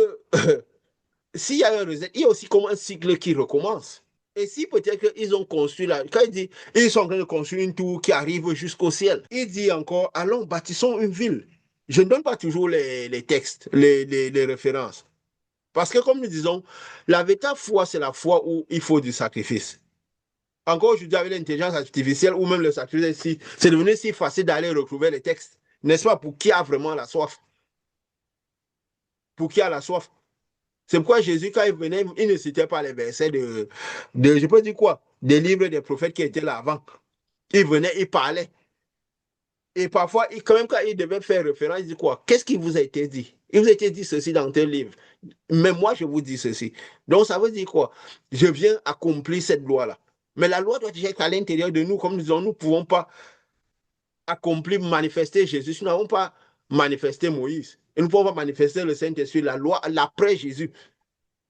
s'il y a un reset, il y a aussi comme un cycle qui recommence. Et si peut-être qu'ils ont construit là, quand il dit, ils sont en train de construire une tour qui arrive jusqu'au ciel, il dit encore, allons, bâtissons une ville. Je ne donne pas toujours les textes, les références. Parce que comme nous disons, la véritable foi, c'est la foi où il faut du sacrifice. Encore aujourd'hui, avec l'intelligence artificielle ou même le sacrifice, c'est devenu si facile d'aller retrouver les textes. N'est-ce pas, pour qui a vraiment la soif? Pour qui a la soif? C'est pourquoi Jésus, quand il venait, il ne citait pas les versets je peux dire quoi, des livres des prophètes qui étaient là avant. Il venait, il parlait. Et parfois, quand même, quand il devait faire référence, il dit quoi? Qu'est-ce qui vous a été dit? Il vous a été dit ceci dans tel livre. Mais moi, je vous dis ceci. Donc, ça veut dire quoi? Je viens accomplir cette loi-là. Mais la loi doit déjà être à l'intérieur de nous. Comme nous disons, nous ne pouvons pas accomplir, manifester Jésus. Nous n'avons pas manifester Moïse. Et nous ne pouvons pas manifester le Saint-Esprit, la loi, l'après Jésus,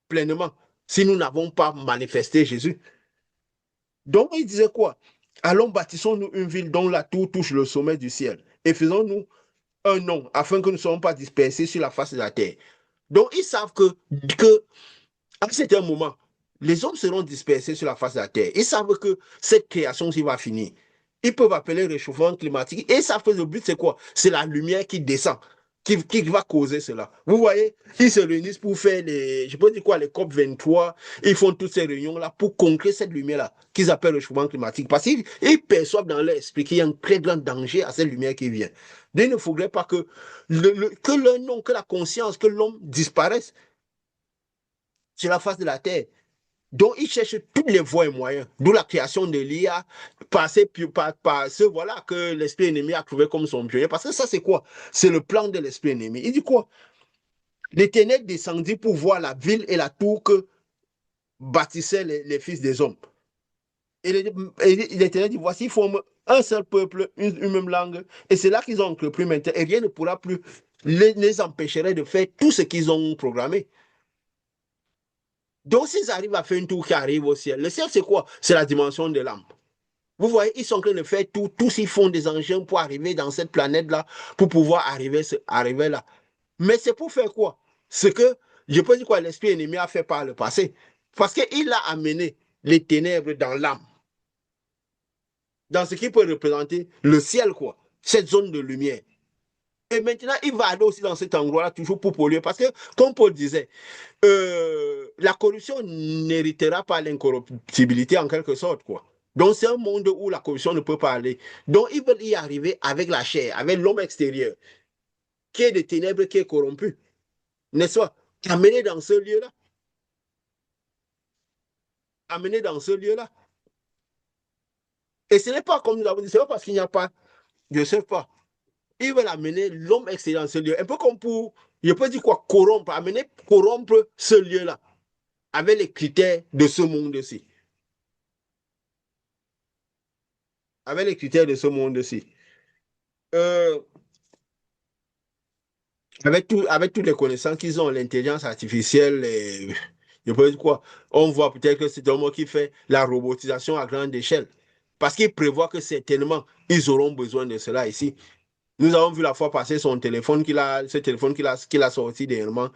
pleinement, si nous n'avons pas manifesté Jésus. Donc, il disait quoi? Allons, bâtissons-nous une ville dont la tour touche le sommet du ciel et faisons-nous un nom afin que nous ne soyons pas dispersés sur la face de la terre. Donc, ils savent que à un certain moment, les hommes seront dispersés sur la face de la terre. Ils savent que cette création qui va finir. Ils peuvent appeler réchauffement climatique. Et ils savent que le but, c'est quoi? C'est la lumière qui descend, qui va causer cela. Vous voyez, ils se réunissent pour faire je peux dire quoi, les COP 23. Ils font toutes ces réunions-là pour concrétiser cette lumière-là, qu'ils appellent le réchauffement climatique. Parce qu'ils perçoivent dans leur esprit qu'il y a un très grand danger à cette lumière qui vient. Donc, il ne faudrait pas que le nom, que la conscience, que l'homme disparaisse sur la face de la terre. Donc, ils cherchent toutes les voies et moyens, d'où la création de l'IA, par ce voilà que l'esprit ennemi a trouvé comme son pionnier. Parce que ça, c'est quoi? C'est le plan de l'esprit ennemi. Il dit quoi? L'Éternel descendit pour voir la ville et la tour que bâtissaient les fils des hommes. Et l'Éternel dit, voici, ils forment un seul peuple, une même langue, et c'est là qu'ils ont entrepris maintenant, et rien ne pourra plus les empêcherait de faire tout ce qu'ils ont programmé. Donc, s'ils arrivent à faire une tour qui arrive au ciel, le ciel, c'est quoi? C'est la dimension de l'âme. Vous voyez, ils sont en train de faire tout, tous ils font des engins pour arriver dans cette planète-là, pour pouvoir arriver là. Mais c'est pour faire quoi? Ce que, je peux dire quoi, l'esprit ennemi a fait par le passé. Parce qu'il a amené les ténèbres dans l'âme. Dans ce qui peut représenter le ciel, quoi. Cette zone de lumière. Et maintenant, il va aller aussi dans cet endroit-là, toujours pour polluer. Parce que, comme Paul disait, la corruption n'héritera pas l'incorruptibilité en quelque sorte, quoi. Donc, c'est un monde où la corruption ne peut pas aller. Donc, ils veulent y arriver avec la chair, avec l'homme extérieur, qui est des ténèbres, qui est corrompu. N'est-ce pas? Amener dans ce lieu-là. Amener dans ce lieu-là. Et ce n'est pas comme nous l'avons dit, c'est pas parce qu'il n'y a pas, je ne sais pas. Ils veulent amener l'homme extérieur dans ce lieu. Un peu comme pour, je peux dire quoi, corrompre ce lieu-là, avec les critères de ce monde-ci. Avec les critères de ce monde-ci. Euh, avec toutes les connaissances qu'ils ont, l'intelligence artificielle, je peux dire quoi, on voit peut-être que c'est un mot qui fait la robotisation à grande échelle. Parce qu'il prévoit que certainement, ils auront besoin de cela ici. Nous avons vu la fois passer ce téléphone qu'il a sorti dernièrement,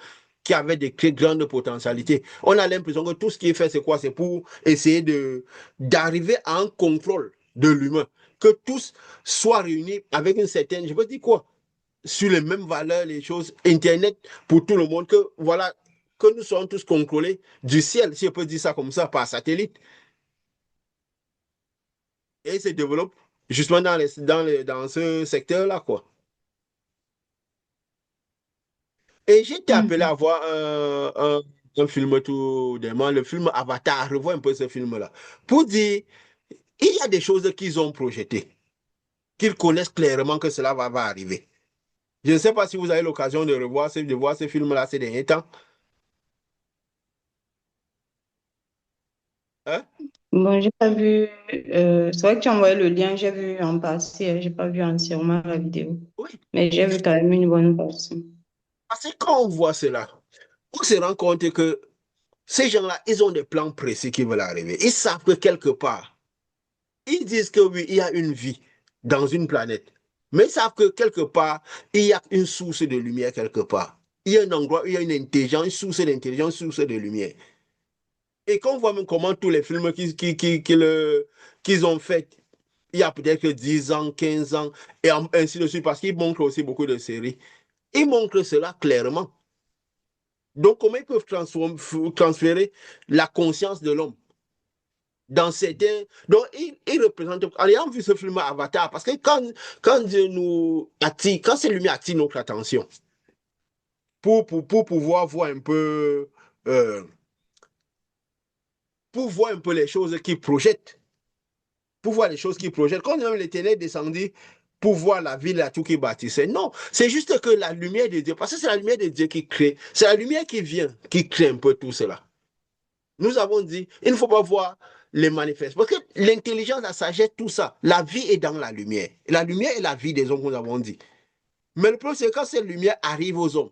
qui avait de très grandes potentialités. On a l'impression que tout ce qu'il fait, c'est quoi? C'est pour essayer d'arriver à un contrôle de l'humain. Que tous soient réunis avec une certaine, je veux dire quoi? Sur les mêmes valeurs, les choses, Internet pour tout le monde, que voilà, que nous soyons tous contrôlés du ciel, si on peut dire ça comme ça, par satellite. Et il se développe justement dans ce secteur-là, quoi. Et j'ai été appelé à voir un film tout dernièrement, le film Avatar, revois un peu ce film-là, pour dire, il y a des choses qu'ils ont projetées, qu'ils connaissent clairement que cela va arriver. Je ne sais pas si vous avez l'occasion de voir ce film-là ces derniers temps. Hein? Bon, j'ai pas vu. C'est vrai que tu as envoyé le lien, j'ai vu en partie, j'ai pas vu entièrement la vidéo. Oui, Mais j'ai vu quand même une bonne partie. parce que quand on voit cela, on se rend compte que ces gens-là, ils ont des plans précis qui veulent arriver. Ils savent que quelque part, ils disent que oui, il y a une vie dans une planète. Mais ils savent que quelque part, il y a une source de lumière quelque part. Il y a un endroit où il y a une intelligence, une source d'intelligence, une source de lumière. Et quand on voit même comment tous les films qu'ils ont fait, il y a peut-être que 10 ans, 15 ans, et ainsi de suite, parce qu'ils montrent aussi beaucoup de séries, ils montrent cela clairement. Donc, comment ils peuvent transférer la conscience de l'homme dans certains. Donc, il représente. En ayant vu ce film Avatar, parce que quand Dieu nous attire, quand cette lumière attire notre attention, pour pouvoir voir un peu. Pour voir un peu les choses qui projettent. Pour voir les choses qui projettent. Quand même l'Éternel descendit pour voir la ville, la tout qui bâtissait. Non, c'est juste que la lumière de Dieu, parce que c'est la lumière de Dieu qui crée, c'est la lumière qui vient, qui crée un peu tout cela. Nous avons dit, il ne faut pas voir les manifestes. Parce que l'intelligence, la sagesse, tout ça, la vie est dans la lumière. La lumière est la vie des hommes, nous avons dit. Mais le problème, c'est quand cette lumière arrive aux hommes,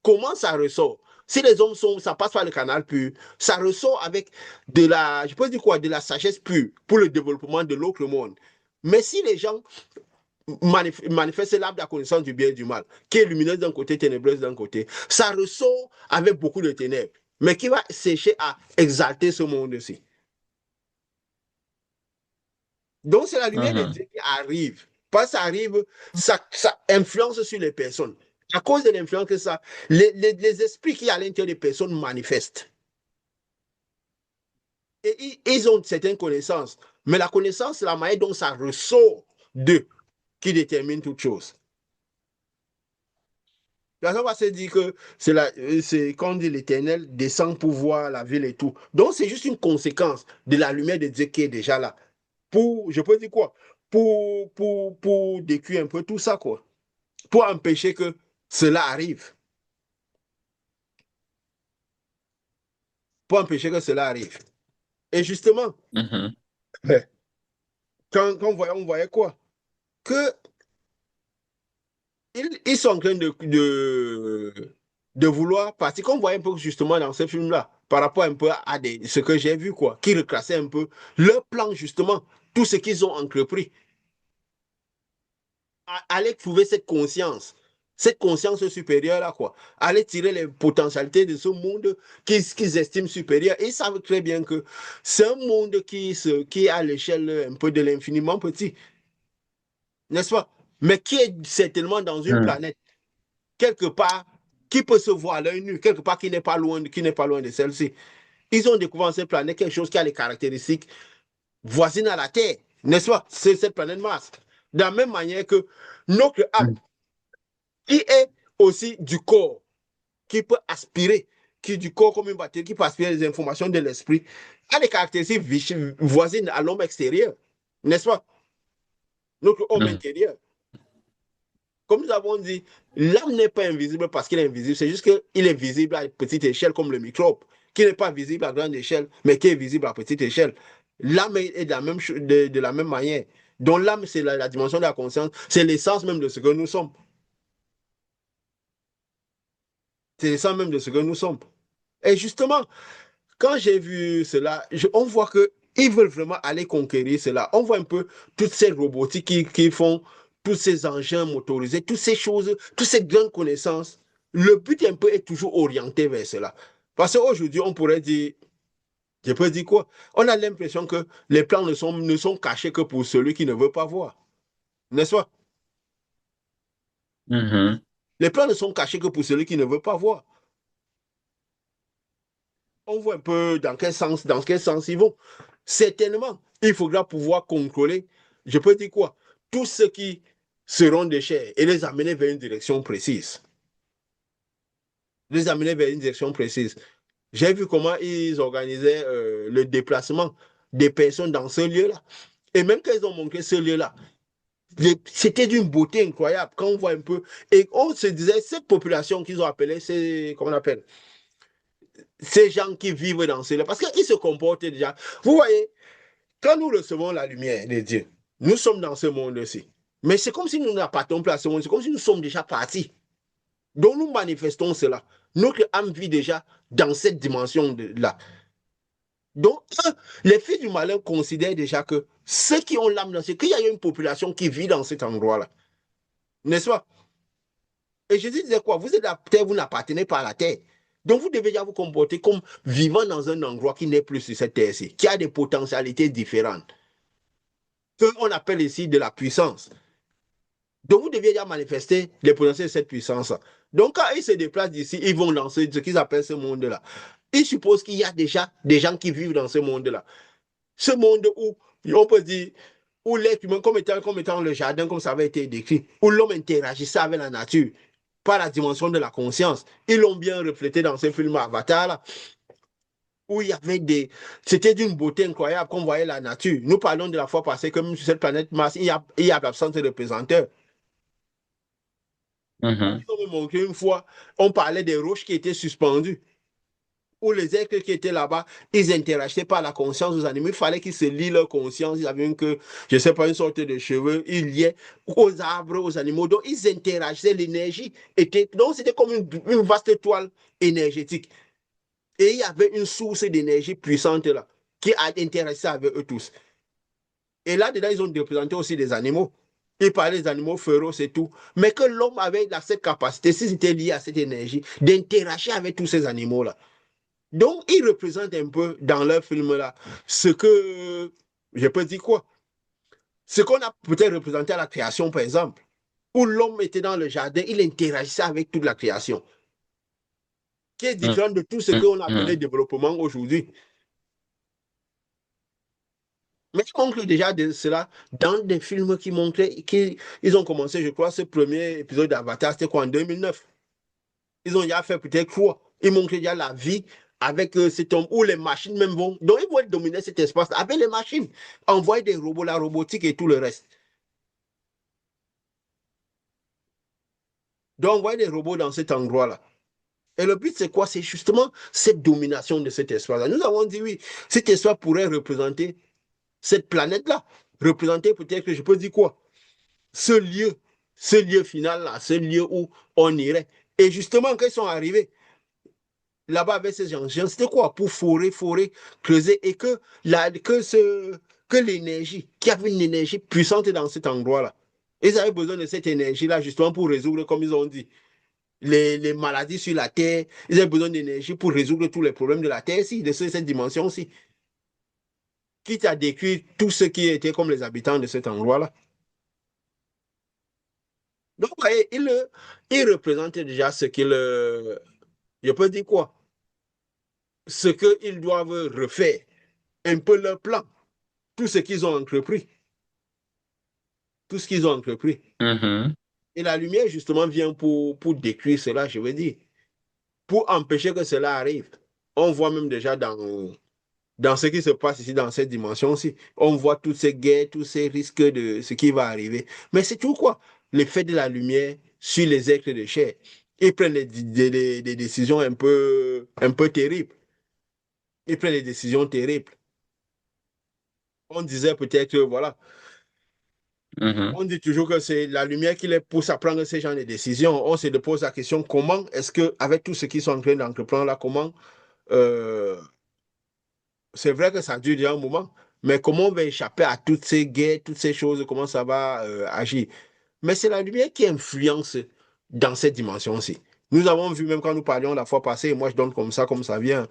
comment ça ressort? Si les hommes ça passe par le canal pur, ça ressort avec je peux dire quoi, de la sagesse pure pour le développement de l'autre monde. Mais si les gens manifestent l'arbre de la connaissance du bien et du mal, qui est lumineuse d'un côté, ténébreuse d'un côté, ça ressort avec beaucoup de ténèbres, mais qui va chercher à exalter ce monde-ci. Donc, c'est la lumière de Dieu qui arrive. Parce que ça arrive, ça influence sur les personnes. À cause de l'influence que ça, les esprits qui à l'intérieur des personnes manifestent. Et ils ont certaines connaissances. Mais la connaissance, c'est la manière dont ça ressort d'eux qui détermine toute chose. Là, on va se dire que c'est quand on dit l'Éternel descend pour voir la ville et tout. Donc, c'est juste une conséquence de la lumière de Dieu qui est déjà là. Je peux dire quoi? Pour décuire un peu tout ça, quoi. Pour empêcher que cela arrive. Pour empêcher que cela arrive. Et justement, quand on voyait quoi? Que ils sont en train de vouloir partir. Qu'on voyait un peu justement dans ce film-là, par rapport un peu à ce que j'ai vu, quoi, qui reclassait un peu leur plan, justement, tout ce qu'ils ont entrepris. Aller trouver cette conscience supérieure-là, quoi. Aller tirer les potentialités de ce monde qu'ils estiment supérieur. Ils savent très bien que c'est un monde qui est à l'échelle un peu de l'infiniment petit, n'est-ce pas? Mais qui est certainement dans une planète, quelque part, qui peut se voir à l'œil nu, quelque part qui n'est pas loin de celle-ci. Ils ont découvert cette planète quelque chose qui a les caractéristiques voisines à la Terre, n'est-ce pas? C'est cette planète Mars. De la même manière que notre âme, qui est aussi du corps, qui peut aspirer, qui est du corps comme une batterie, qui peut aspirer les informations de l'esprit, a des caractéristiques voisines à l'homme extérieur, n'est-ce pas? Notre homme intérieur. Comme nous avons dit, l'âme n'est pas invisible parce qu'il est invisible, c'est juste qu'il est visible à petite échelle comme le microbe, qui n'est pas visible à grande échelle, mais qui est visible à petite échelle. L'âme est de la même manière. Donc l'âme, c'est la dimension de la conscience, c'est l'essence même de ce que nous sommes. C'est l'essence même de ce que nous sommes. Et justement, quand j'ai vu cela, on voit qu'ils veulent vraiment aller conquérir cela. On voit un peu toutes ces robotiques qui font, tous ces engins motorisés, toutes ces choses, toutes ces grandes connaissances. Le but un peu est toujours orienté vers cela. Parce qu'aujourd'hui, on pourrait dire, je peux dire quoi? On a l'impression que les plans ne sont cachés que pour celui qui ne veut pas voir. N'est-ce pas? Les plans ne sont cachés que pour celui qui ne veut pas voir. On voit un peu dans quel sens ils vont. Certainement, il faudra pouvoir contrôler, je peux dire quoi, tous ceux qui seront des chairs et les amener vers une direction précise. Les amener vers une direction précise. J'ai vu comment ils organisaient le déplacement des personnes dans ce lieu-là. Et même quand ils ont montré ce lieu-là, c'était d'une beauté incroyable. Quand on voit un peu, et on se disait, cette population qu'ils ont appelée, c'est, comment on appelle, ces gens qui vivent dans ce lieu, parce qu'ils se comportent déjà. Vous voyez, quand nous recevons la lumière de Dieu, nous sommes dans ce monde-ci. Mais c'est comme si nous n'appartons plus à ce monde, c'est comme si nous sommes déjà partis. Donc nous manifestons cela. Notre âme vit déjà dans cette dimension-là. Donc, les fils du malin considèrent déjà que ceux qui ont l'âme dans ce, qu'il y a une population qui vit dans cet endroit-là. N'est-ce pas? Et Jésus disait quoi? Vous êtes la terre, vous n'appartenez pas à la terre. Donc vous devez déjà vous comporter comme vivant dans un endroit qui n'est plus sur cette terre-ci, qui a des potentialités différentes. Qu'on appelle ici de la puissance. Donc vous devez déjà manifester les potentiels de cette puissance. Donc quand ils se déplacent d'ici, ils vont dans ce qu'ils appellent ce monde-là. Ils supposent qu'il y a déjà des gens qui vivent dans ce monde-là. Ce monde où, on peut dire, où l'être humain, comme étant le jardin, comme ça avait été décrit, où l'homme interagissait avec la nature, par la dimension de la conscience. Ils l'ont bien reflété dans ce film Avatar, là, où il y avait c'était d'une beauté incroyable, qu'on voyait la nature. Nous parlons de la fois passée que même sur cette planète Mars, il y a l'absence de pesanteurs. Ils ont montré une fois, on parlait des roches qui étaient suspendues, où les êtres qui étaient là-bas, ils interagissaient par la conscience aux animaux. Il fallait qu'ils se lient leur conscience. Ils avaient je ne sais pas, une sorte de cheveux. Ils liaient aux arbres, aux animaux. Donc, ils interagissaient. L'énergie était. Donc, c'était comme une vaste toile énergétique. Et il y avait une source d'énergie puissante là, qui a interagissé avec eux tous. Et là-dedans, ils ont représenté aussi des animaux. Ils parlaient des animaux féroces et tout. Mais que l'homme avait cette capacité, s'ils étaient liés à cette énergie, d'interagir avec tous ces animaux-là. Donc, ils représentent un peu dans leur film-là ce que, je peux dire quoi, ce qu'on a peut-être représenté à la création, par exemple, où l'homme était dans le jardin, il interagissait avec toute la création, qui est différent de tout ce qu'on appelait développement aujourd'hui. Mais ils montrent déjà de cela dans des films qui montraient qu'ils ont commencé, je crois, ce premier épisode d'Avatar, c'était quoi, en 2009. Ils ont déjà fait peut-être quoi. Ils montrent déjà la vie avec cet homme où les machines même vont. Donc, ils vont dominer cet espace avec les machines. Envoyer des robots, la robotique et tout le reste. Donc, envoyer des robots dans cet endroit-là. Et le but, c'est quoi? C'est justement cette domination de cet espace-là. Nous avons dit, oui, cet espace pourrait représenter cette planète-là. Représenter peut-être, je peux dire quoi? Ce lieu final-là, ce lieu où on irait. Et justement, quand ils sont arrivés, là-bas avec ces engins, c'était quoi? Pour forer, creuser et que l'énergie, qu'il y avait une énergie puissante dans cet endroit-là. Ils avaient besoin de cette énergie-là justement pour résoudre, comme ils ont dit, les maladies sur la Terre. Ils avaient besoin d'énergie pour résoudre tous les problèmes de la Terre, ici, de cette dimension-ci. Quitte à décrire tous ceux qui étaient comme les habitants de cet endroit-là. Donc, vous voyez, il représente déjà ce qu'il... je peux dire quoi? Ce qu'ils doivent refaire, un peu leur plan, tout ce qu'ils ont entrepris. Tout ce qu'ils ont entrepris. Et la lumière, justement, vient pour décrire cela, je veux dire, pour empêcher que cela arrive. On voit même déjà dans ce qui se passe ici, dans cette dimension-ci, on voit toutes ces guerres, tous ces risques de ce qui va arriver. Mais c'est tout quoi? L'effet de la lumière sur les êtres de chair. Ils prennent des décisions un peu terribles. Ils prennent des décisions terribles. On disait peut-être, voilà, on dit toujours que c'est la lumière qui les pousse à prendre ces genres de décisions. On se pose la question, comment est-ce que, avec tout ce qu'ils sont en train d'entreprendre là, comment, euh, c'est vrai que ça dure déjà un moment, mais comment on va échapper à toutes ces guerres, toutes ces choses, comment ça va agir? Mais c'est la lumière qui influence dans cette dimension-ci. Nous avons vu, même quand nous parlions la fois passée, et moi je donne comme ça vient,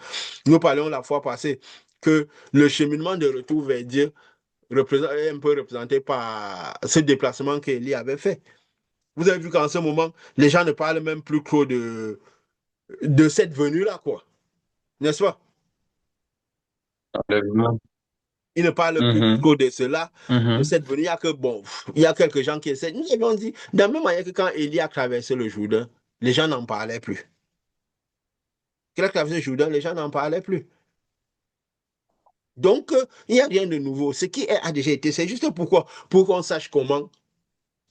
nous parlions la fois passée que le cheminement de retour vers Dieu est un peu représenté par ce déplacement qu'Élie avait fait. Vous avez vu qu'en ce moment, les gens ne parlent même plus trop de cette venue-là, quoi. N'est-ce pas? Ils ne parlent plus trop de cela, de cette venue. Il y a que, bon, il y a quelques gens qui essaient. Nous avions dit, de la même manière que quand Élie a traversé le Jourdain, les gens n'en parlaient plus. Quand il a traversé le Jourdain, les gens n'en parlaient plus. Donc, il n'y a rien de nouveau. Ce qui a déjà été, c'est juste pourquoi? Pour qu'on sache comment,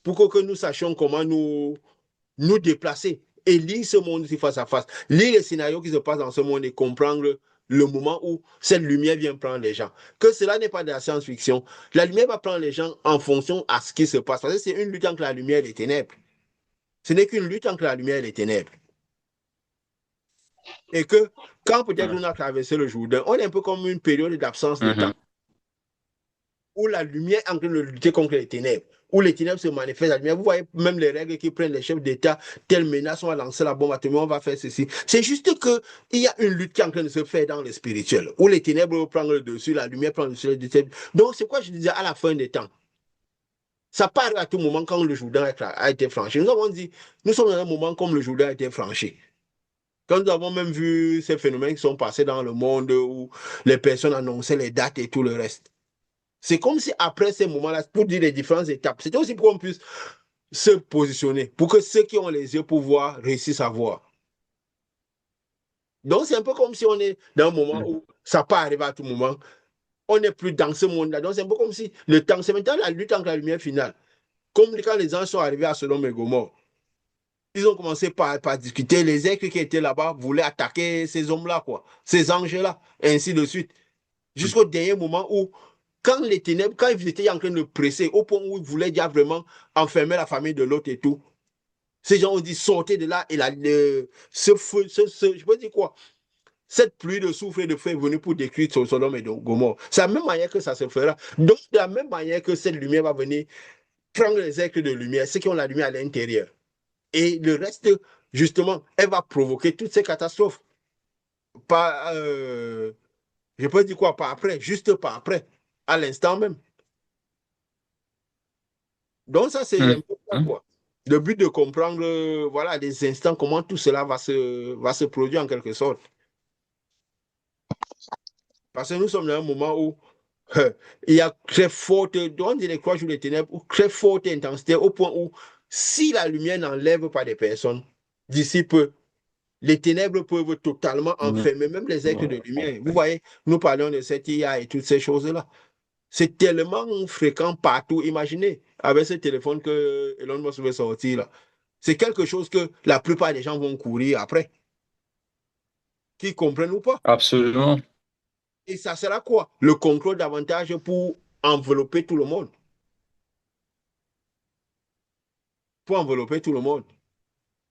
pour que nous sachions comment nous déplacer et lire ce monde face à face, lire les scénarios qui se passent dans ce monde et comprendre le moment où cette lumière vient prendre les gens. Que cela n'est pas de la science-fiction. La lumière va prendre les gens en fonction à ce qui se passe. Parce que c'est une lutte entre la lumière et les ténèbres. Ce n'est qu'une lutte entre la lumière et les ténèbres. Et que quand peut-être on a traversé le Jourdain, on est un peu comme une période d'absence de temps où la lumière est en train de lutter contre les ténèbres, où les ténèbres se manifestent à la lumière. Vous voyez même les règles qui prennent les chefs d'État, telle menace, on va lancer la bombe atomique, on va faire ceci. C'est juste qu'il y a une lutte qui est en train de se faire dans le spirituel, où les ténèbres prennent le dessus, la lumière prend le dessus, les ténèbres. Donc c'est quoi je disais à la fin des temps. Ça part à tout moment quand le Jourdain a été franchi. Nous avons dit, nous sommes dans un moment comme le Jourdain a été franchi. Quand nous avons même vu ces phénomènes qui sont passés dans le monde où les personnes annonçaient les dates et tout le reste. C'est comme si après ces moments-là, pour dire les différentes étapes, c'était aussi pour qu'on puisse se positionner, pour que ceux qui ont les yeux pour voir réussissent à voir. Donc c'est un peu comme si on est dans un moment où ça peut arriver à tout moment. On n'est plus dans ce monde-là. Donc c'est un peu comme si le temps, c'est maintenant la lutte entre la lumière finale. Comme quand les gens sont arrivés à Sodome et Gomorrhe. Ils ont commencé par discuter. Les aigles qui étaient là-bas voulaient attaquer ces hommes-là, quoi, ces anges-là, et ainsi de suite. Jusqu'au dernier moment où, quand les ténèbres, quand ils étaient en train de presser, au point où ils voulaient déjà vraiment enfermer la famille de l'autre et tout, ces gens ont dit sortez de là et ce feu, je peux dire quoi? Cette pluie de soufre et de feu est venue pour détruire Sodome et Gomorrhe. C'est la même manière que ça se fera. Donc, de la même manière que cette lumière va venir prendre les éclairs de lumière, ceux qui ont la lumière à l'intérieur. Et le reste, justement, elle va provoquer toutes ces catastrophes. Pas, je peux dire quoi, pas après, juste pas après, à l'instant même. Donc ça, c'est important, Mhm. quoi. Le but de comprendre, voilà, des instants, comment tout cela va se produire en quelque sorte. Parce que nous sommes dans un moment où il y a très forte, on dit les 3 jours de ténèbres, ou très forte intensité, au point où si la lumière n'enlève pas des personnes, d'ici peu, les ténèbres peuvent totalement enfermer même les êtres de lumière. Vous voyez, nous parlons de cette IA et toutes ces choses-là. C'est tellement fréquent partout. Imaginez, avec ce téléphone que Elon Musk veut sortir là. C'est quelque chose que la plupart des gens vont courir après, qu'ils comprennent ou pas. Absolument. Et ça sera quoi? Le contrôle davantage pour envelopper tout le monde. Pour envelopper tout le monde.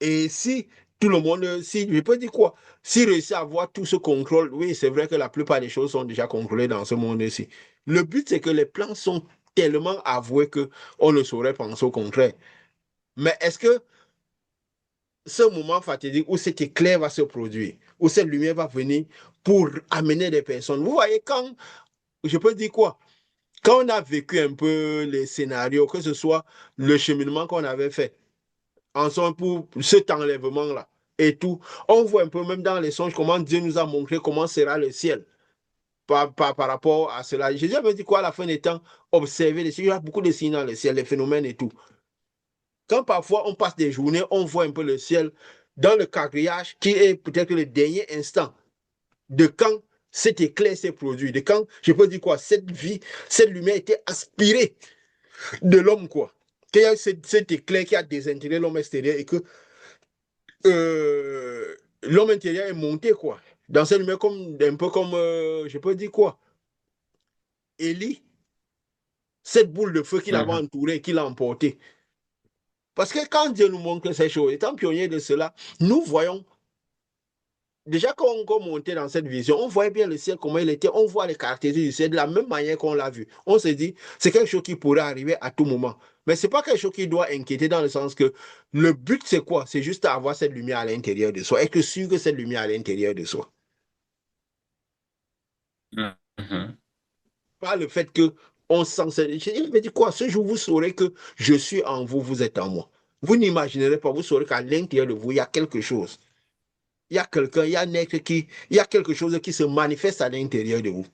Et si tout le monde, si, je peux dire quoi? S'il réussit à avoir tout ce contrôle, oui, c'est vrai que la plupart des choses sont déjà contrôlées dans ce monde-ci. Le but, c'est que les plans sont tellement avoués que on ne saurait penser au contraire. Mais est-ce que ce moment fatidique où cet éclair va se produire, où cette lumière va venir pour amener des personnes? Vous voyez, quand, je peux dire quoi? Quand on a vécu un peu les scénarios, que ce soit le cheminement qu'on avait fait, ensemble pour cet enlèvement-là et tout. On voit un peu même dans les songes comment Dieu nous a montré comment sera le ciel par rapport à cela. Jésus avait dit quoi à la fin des temps? Observer les signes. Il y a beaucoup de signes dans le ciel, les phénomènes et tout. Quand parfois on passe des journées, on voit un peu le ciel dans le quadrillage qui est peut-être le dernier instant de quand cet éclair s'est produit, de quand, je peux dire quoi, cette vie, cette lumière était aspirée de l'homme, quoi. Qu'il y a cet éclair qui a désintégré l'homme extérieur et que l'homme intérieur est monté, quoi. Dans cette lumière, comme, un peu comme, je peux dire quoi, Élie, cette boule de feu qui l'avait Mhm. entouré, qui l'a emporté. Parce que quand Dieu nous montre ces choses, étant pionnier de cela, nous voyons, déjà quand on montait dans cette vision, on voyait bien le ciel, comment il était, on voit les caractéristiques du ciel de la même manière qu'on l'a vu. On se dit, c'est quelque chose qui pourrait arriver à tout moment. Mais ce n'est pas quelque chose qui doit inquiéter dans le sens que le but, c'est quoi? C'est juste avoir cette lumière à l'intérieur de soi. Être sûr que cette lumière à l'intérieur de soi. Mhm. Pas le fait que on sent. Il me dit quoi? Ce jour, vous saurez que je suis en vous, vous êtes en moi. Vous n'imaginerez pas, vous saurez qu'à l'intérieur de vous, il y a quelque chose. Il y a quelqu'un, il y a un être qui, il y a quelque chose qui se manifeste à l'intérieur de vous.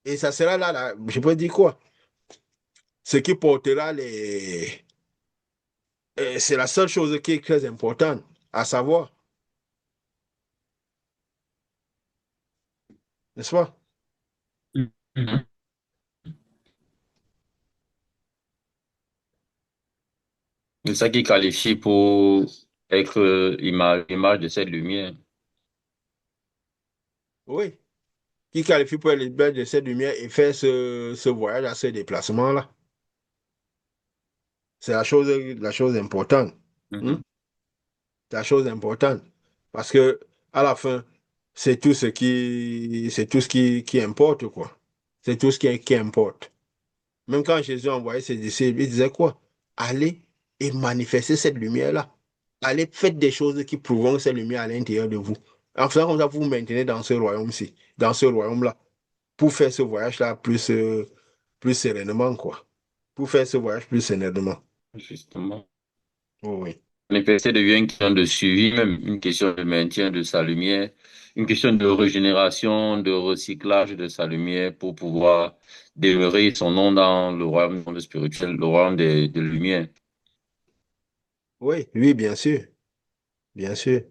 Et ça sera là, je peux dire quoi? Ce qui portera les. C'est la seule chose qui est très importante à savoir, n'est-ce pas? Mhm. C'est ça qui qualifie pour être image de cette lumière. Oui. Qui qualifie pour les belles de cette lumière et faire ce voyage, à ce déplacement-là. C'est la chose importante. Hmm? Mhm. C'est la chose importante. Parce que, à la fin, c'est tout ce qui importe, quoi. C'est tout ce qui importe. Même quand Jésus a envoyé ses disciples, il disait quoi? Allez et manifestez cette lumière-là. Allez, faites des choses qui prouveront cette lumière à l'intérieur de vous. En faisant comme ça, vous vous maintenez dans ce royaume-ci, dans ce royaume-là, pour faire ce voyage-là plus sereinement, quoi. Pour faire ce voyage plus sereinement. Justement. Oh, oui. Manifester devient une question de suivi, même une question de maintien de sa lumière, une question de régénération, de recyclage de sa lumière pour pouvoir demeurer son nom dans le royaume spirituel, le royaume des lumières. Oui, oui, bien sûr. Bien sûr.